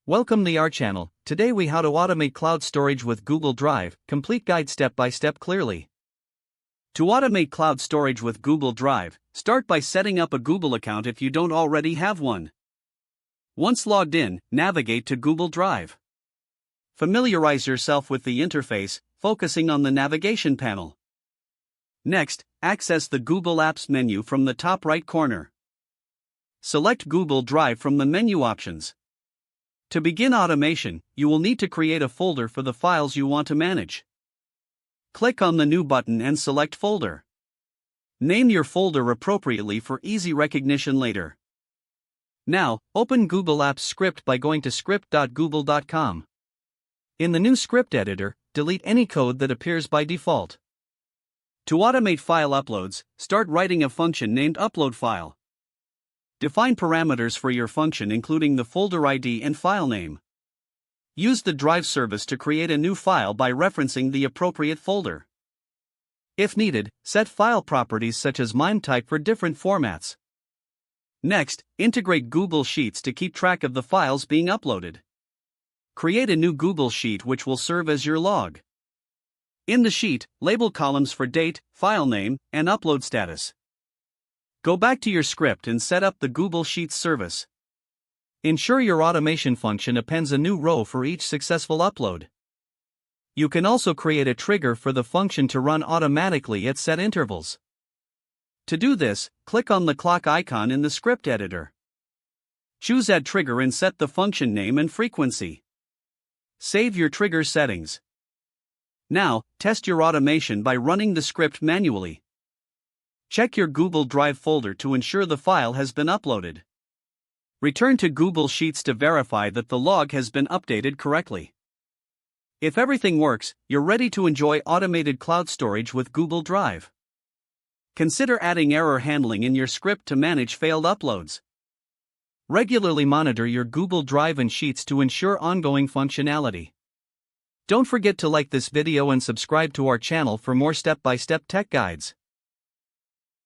Welcome to our channel. Today we how to automate cloud storage with Google Drive, complete guide step by step clearly. To automate cloud storage with Google Drive, start by setting up a Google account if you don't already have one. Once logged in, navigate to Google Drive. Familiarize yourself with the interface, focusing on the navigation panel. Next, access the Google Apps menu from the top right corner. Select Google Drive from the menu options. To begin automation, you will need to create a folder for the files you want to manage. Click on the New button and select Folder. Name your folder appropriately for easy recognition later. Now, open Google Apps script by going to script.google.com. In the new script editor, delete any code that appears by default. To automate file uploads, start writing a function named UploadFile. Define parameters for your function including the folder ID and file name. Use the Drive service to create a new file by referencing the appropriate folder. If needed, set file properties such as MIME type for different formats. Next, integrate Google Sheets to keep track of the files being uploaded. Create a new Google Sheet which will serve as your log. In the sheet, label columns for date, file name, and upload status. Go back to your script and set up the Google Sheets service. Ensure your automation function appends a new row for each successful upload. You can also create a trigger for the function to run automatically at set intervals. To do this, click on the clock icon in the script editor. Choose Add Trigger and set the function name and frequency. Save your trigger settings. Now, test your automation by running the script manually. Check your Google Drive folder to ensure the file has been uploaded. Return to Google Sheets to verify that the log has been updated correctly. If everything works, you're ready to enjoy automated cloud storage with Google Drive. Consider adding error handling in your script to manage failed uploads. Regularly monitor your Google Drive and Sheets to ensure ongoing functionality. Don't forget to like this video and subscribe to our channel for more step-by-step tech guides.